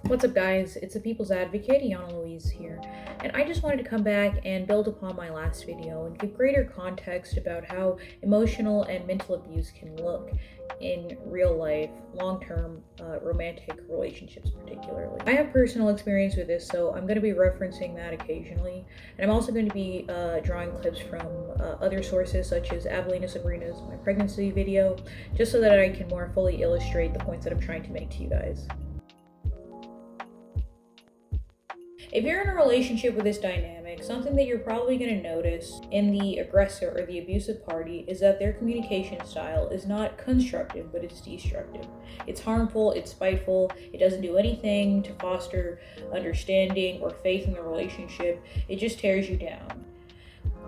What's up, guys? It's the People's Advocate, Yana Louise here, and I just wanted to come back and build upon my last video and give greater context about how emotional and mental abuse can look in real life, long-term romantic relationships particularly. I have personal experience with this, so I'm going to be referencing that occasionally, and I'm also going to be drawing clips from other sources such as Avelina Sabrina's My Pregnancy video, just so that I can more fully illustrate the points that I'm trying to make to you guys. If you're in a relationship with this dynamic, something that you're probably going to notice in the aggressor or the abusive party is that their communication style is not constructive, but it's destructive. It's harmful, it's spiteful, it doesn't do anything to foster understanding or faith in the relationship, it just tears you down.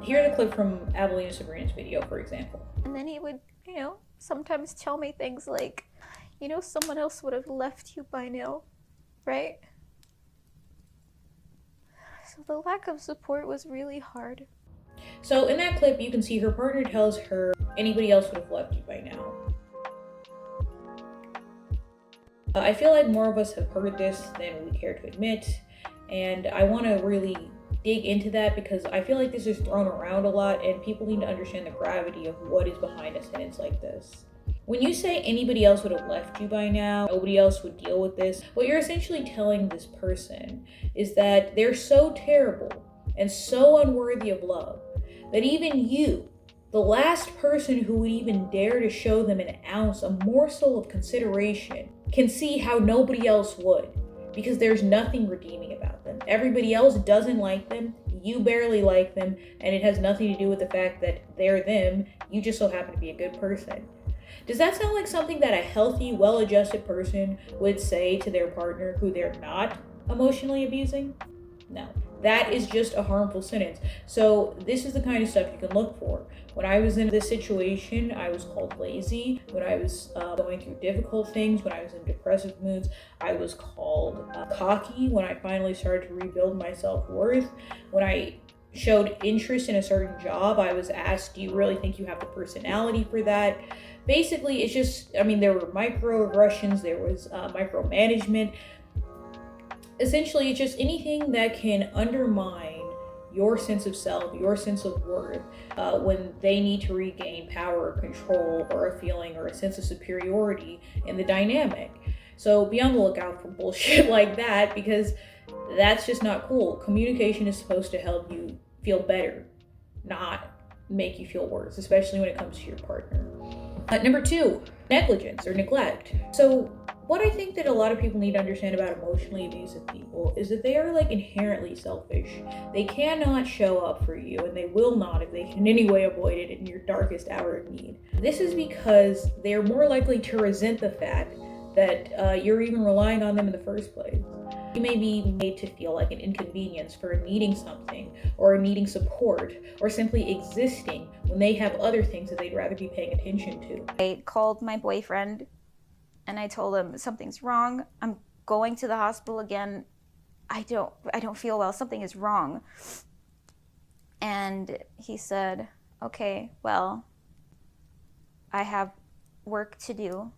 Here's a clip from Avelina Sabrina's video, for example. And then he would, sometimes tell me things like, someone else would have left you by now, right? So the lack of support was really hard. So in that clip, you can see her partner tells her anybody else would have left you by now. I feel like more of us have heard this than we care to admit, and I want to really dig into that because I feel like this is thrown around a lot and people need to understand the gravity of what is behind a sentence like this. When you say anybody else would have left you by now, nobody else would deal with this, what you're essentially telling this person is that they're so terrible and so unworthy of love that even you, the last person who would even dare to show them an ounce, a morsel of consideration, can see how nobody else would, because there's nothing redeeming about them. Everybody else doesn't like them, you barely like them, and it has nothing to do with the fact that they're them, you just so happen to be a good person. Does that sound like something that a healthy, well-adjusted person would say to their partner who they're not emotionally abusing? No, that is just a harmful sentence. So this is the kind of stuff you can look for. When I was in this situation, I was called lazy. When I was going through difficult things, when I was in depressive moods, I was called cocky. When I finally started to rebuild my self-worth, when I showed interest in a certain job, I was asked, do you really think you have the personality for that? Basically, it's just, there were microaggressions, there was micromanagement. Essentially, it's just anything that can undermine your sense of self, your sense of worth, when they need to regain power or control or a feeling or a sense of superiority in the dynamic. So be on the lookout for bullshit like that, because that's just not cool. Communication is supposed to help you feel better, not make you feel worse, especially when it comes to your partner. Number 2, negligence or neglect. So what I think that a lot of people need to understand about emotionally abusive people is that they are inherently selfish. They cannot show up for you, and they will not if they can in any way avoid it in your darkest hour of need. This is because they're more likely to resent the fact that you're even relying on them in the first place. You may be made to feel like an inconvenience for needing something or needing support or simply existing when they have other things that they'd rather be paying attention to. I called my boyfriend and I told him something's wrong. I'm going to the hospital again. I don't feel well. Something is wrong. And he said, okay, well, I have work to do.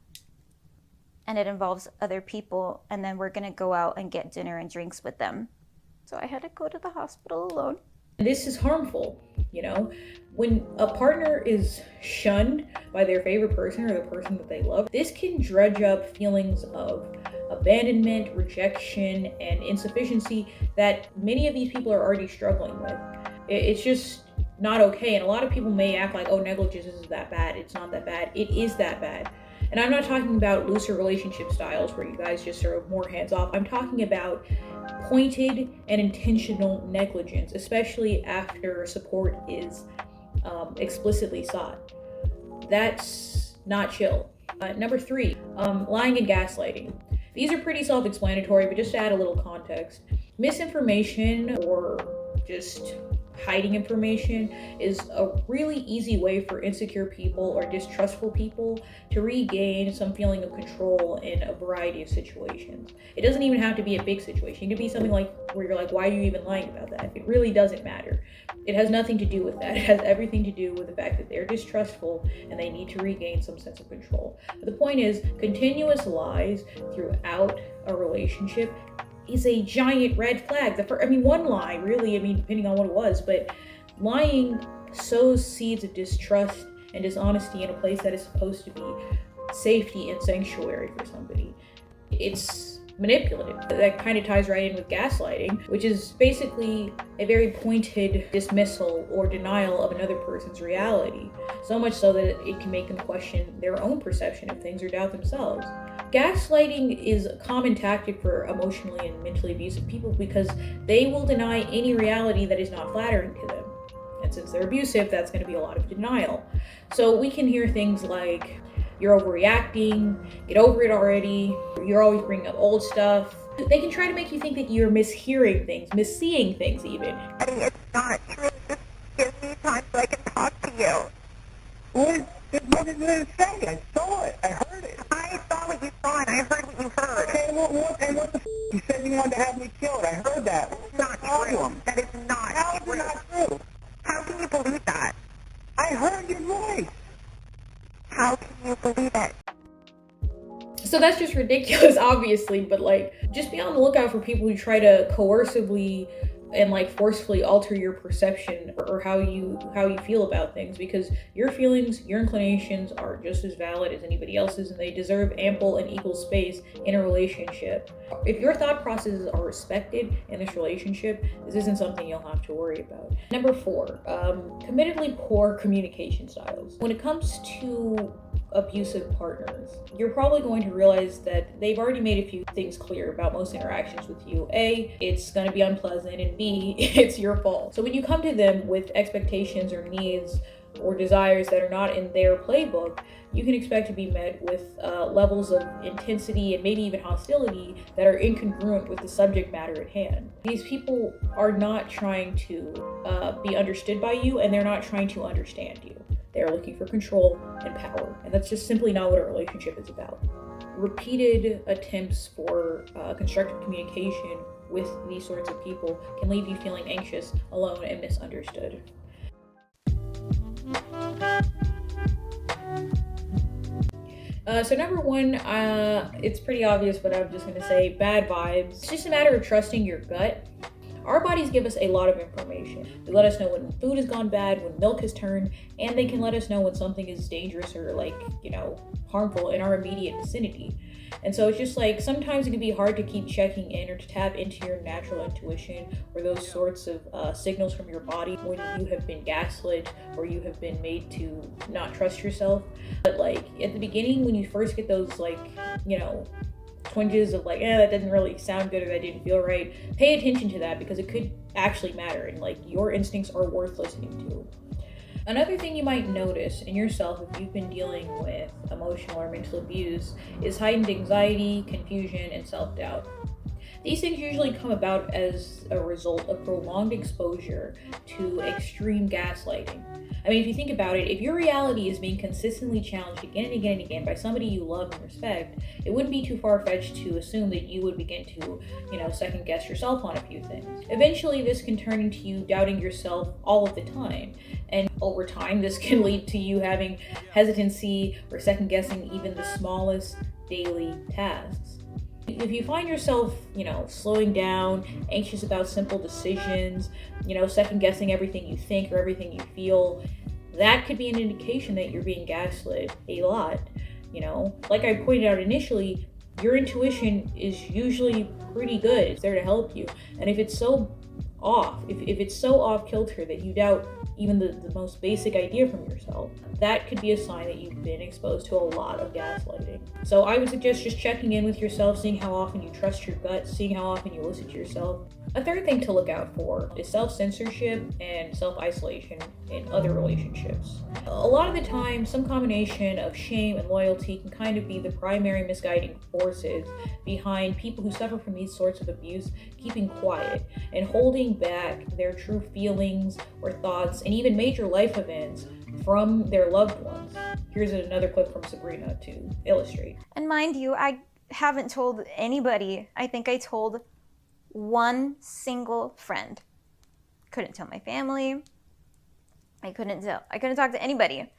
And it involves other people, and then we're gonna go out and get dinner and drinks with them. So I had to go to the hospital alone. This is harmful, When a partner is shunned by their favorite person or the person that they love, this can dredge up feelings of abandonment, rejection, and insufficiency that many of these people are already struggling with. It's just not okay, and a lot of people may act like, oh, negligence isn't that bad. It's not that bad. It is that bad. And I'm not talking about looser relationship styles where you guys just are more hands-off. I'm talking about pointed and intentional negligence, especially after support is explicitly sought. That's not chill. Number 3, lying and gaslighting. These are pretty self-explanatory, but just to add a little context, misinformation or just hiding information is a really easy way for insecure people or distrustful people to regain some feeling of control in a variety of situations. It doesn't even have to be a big situation. It could be something like where you're like, why are you even lying about that? It really doesn't matter. It has nothing to do with that. It has everything to do with the fact that they're distrustful and they need to regain some sense of control. But the point is, continuous lies throughout a relationship is a giant red flag. One lie, really, depending on what it was, but lying sows seeds of distrust and dishonesty in a place that is supposed to be safety and sanctuary for somebody. It's manipulative. That kind of ties right in with gaslighting, which is basically a very pointed dismissal or denial of another person's reality, so much so that it can make them question their own perception of things or doubt themselves. Gaslighting is a common tactic for emotionally and mentally abusive people because they will deny any reality that is not flattering to them. And since they're abusive, that's going to be a lot of denial. So we can hear things like, "You're overreacting, get over it already, you're always bringing up old stuff." They can try to make you think that you're mishearing things, misseeing things even. It's not true. Just give me time so I can talk to you. What did it say? I saw it. I heard it. I saw what you saw and I heard what you heard. Okay, what the You said you wanted to have me killed. I heard that. It's not true. That is not How is it not true? How can you believe that? I heard your voice. How can you believe it? So that's just ridiculous, obviously, but just be on the lookout for people who try to coercively and forcefully alter your perception or how you feel about things, because your feelings, your inclinations are just as valid as anybody else's, and they deserve ample and equal space in a relationship. If your thought processes are respected in this relationship, this isn't something you'll have to worry about. Number 4, committedly poor communication styles. When it comes to abusive partners, you're probably going to realize that they've already made a few things clear about most interactions with you. A, it's going to be unpleasant, and B, it's your fault. So when you come to them with expectations or needs or desires that are not in their playbook, you can expect to be met with levels of intensity and maybe even hostility that are incongruent with the subject matter at hand. These people are not trying to be understood by you, and they're not trying to understand you. They're looking for control and power, and that's just simply not what a relationship is about. Repeated attempts for constructive communication with these sorts of people can leave you feeling anxious, alone, and misunderstood. So number 1, it's pretty obvious, but I'm just going to say bad vibes. It's just a matter of trusting your gut. Our bodies give us a lot of information. They let us know when food has gone bad, when milk has turned, and they can let us know when something is dangerous or harmful in our immediate vicinity. And so it's just sometimes it can be hard to keep checking in or to tap into your natural intuition or those sorts of signals from your body when you have been gaslit or you have been made to not trust yourself. But at the beginning, when you first get those twinges of that didn't really sound good or that didn't feel right, pay attention to that, because it could actually matter, and your instincts are worth listening to. Another thing you might notice in yourself if you've been dealing with emotional or mental abuse is heightened anxiety, confusion, and self-doubt. These things usually come about as a result of prolonged exposure to extreme gaslighting. If you think about it, if your reality is being consistently challenged again and again and again by somebody you love and respect, it wouldn't be too far-fetched to assume that you would begin to, second guess yourself on a few things. Eventually, this can turn into you doubting yourself all of the time. And over time, this can lead to you having hesitancy or second guessing even the smallest daily tasks. If you find yourself, slowing down, anxious about simple decisions, second guessing everything you think or everything you feel, that could be an indication that you're being gaslit a lot. Like I pointed out initially, your intuition is usually pretty good. It's there to help you. And if it's so off, if it's so off kilter that you doubt even the most basic idea from yourself, that could be a sign that you've been exposed to a lot of gaslighting. So I would suggest just checking in with yourself, seeing how often you trust your gut, seeing how often you listen to yourself. A third thing to look out for is self-censorship and self-isolation in other relationships. A lot of the time, some combination of shame and loyalty can kind of be the primary misguiding forces behind people who suffer from these sorts of abuse keeping quiet and holding back their true feelings or thoughts and even major life events from their loved ones. Here's another clip from Sabrina to illustrate. And mind you, I haven't told anybody. I think I told one single friend. Couldn't tell my family. I couldn't talk to anybody.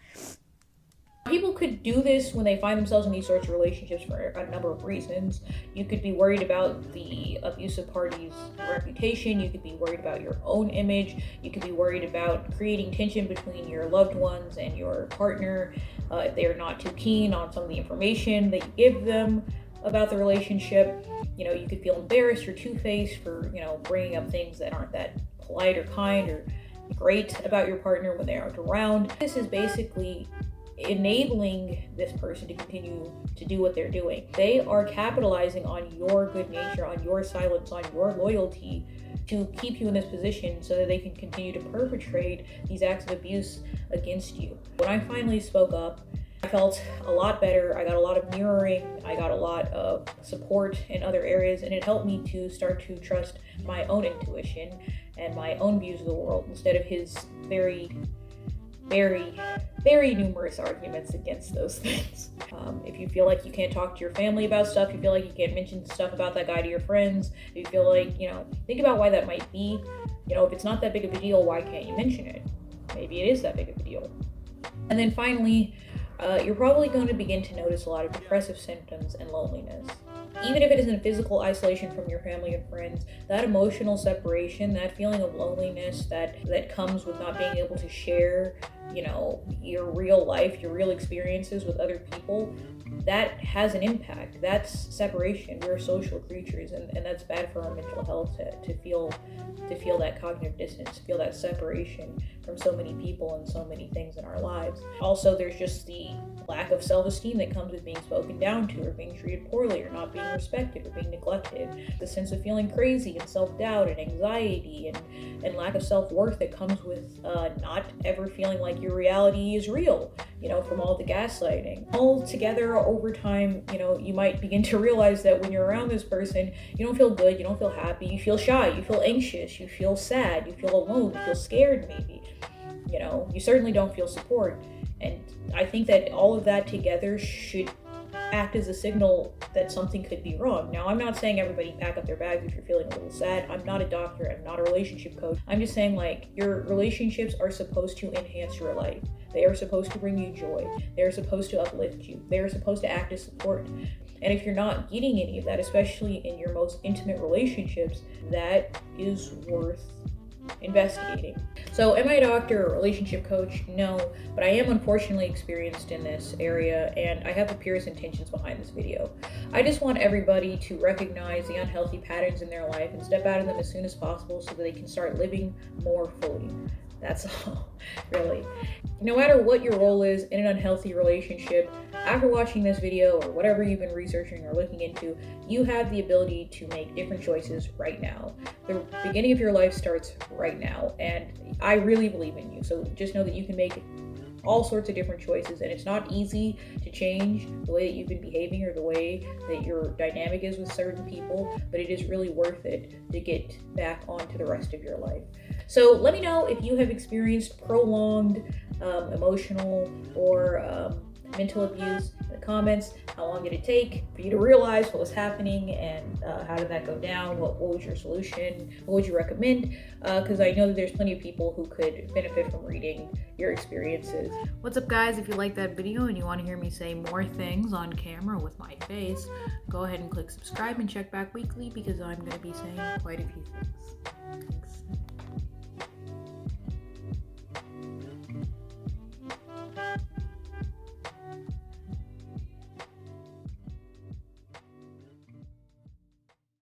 People could do this when they find themselves in these sorts of relationships for a number of reasons. You could be worried about the abusive party's reputation. You could be worried about your own image. You could be worried about creating tension between your loved ones and your partner if they are not too keen on some of the information that you give them about the relationship. You know, you could feel embarrassed or two-faced for, you know, bringing up things that aren't that polite or kind or great about your partner when they aren't around. This is basically enabling this person to continue to do what they're doing. They are capitalizing on your good nature, on your silence, on your loyalty to keep you in this position so that they can continue to perpetrate these acts of abuse against you. When I finally spoke up, I felt a lot better. I got a lot of mirroring. I got a lot of support in other areas, and it helped me to start to trust my own intuition and my own views of the world instead of his very numerous arguments against those things. If you feel like you can't talk to your family about stuff, you feel like you can't mention stuff about that guy to your friends, if you feel like, you know, think about why that might be. You know, if it's not that big of a deal, why can't you mention it? Maybe it is that big of a deal. And then finally, you're probably going to begin to notice a lot of depressive symptoms and loneliness. Even if it isn't physical isolation from your family and friends, that emotional separation, that feeling of loneliness that comes with not being able to share, you know, your real life, your real experiences with other people, that has an impact. That's separation. We're social creatures, and that's bad for our mental health to feel that cognitive distance, to feel that separation from so many people and so many things in our lives. Also, there's just the lack of self-esteem that comes with being spoken down to or being treated poorly or not being respected or being neglected. The sense of feeling crazy and self-doubt and anxiety and lack of self-worth that comes with not ever feeling like your reality is real, you know, from all the gaslighting. All together over time, you know, you might begin to realize that when you're around this person, you don't feel good, you don't feel happy, you feel shy, you feel anxious, you feel sad, you feel alone, you feel scared maybe. You know, you certainly don't feel support. And I think that all of that together should act as a signal that something could be wrong. Now, I'm not saying everybody pack up their bags if you're feeling a little sad. I'm not a doctor. I'm not a relationship coach. I'm just saying, like, your relationships are supposed to enhance your life. They are supposed to bring you joy. They are supposed to uplift you. They are supposed to act as support. And if you're not getting any of that, especially in your most intimate relationships, that is worth investigating. So am I a doctor or a relationship coach? No, but I am unfortunately experienced in this area, and I have the purest intentions behind this video. I just want everybody to recognize the unhealthy patterns in their life and step out of them as soon as possible so that they can start living more fully. That's all, really. No matter what your role is in an unhealthy relationship, after watching this video or whatever you've been researching or looking into, you have the ability to make different choices right now. The beginning of your life starts right now, and I really believe in you. So just know that you can make all sorts of different choices, and it's not easy to change the way that you've been behaving or the way that your dynamic is with certain people, but it is really worth it to get back onto the rest of your life. So let me know if you have experienced prolonged emotional or mental abuse in the comments. How long did it take for you to realize what was happening, and how did that go down? What was your solution? What would you recommend? Because I know that there's plenty of people who could benefit from reading your experiences. What's up, guys? If you like that video and you want to hear me say more things on camera with my face, go ahead and click subscribe and check back weekly because I'm going to be saying quite a few things. Thanks.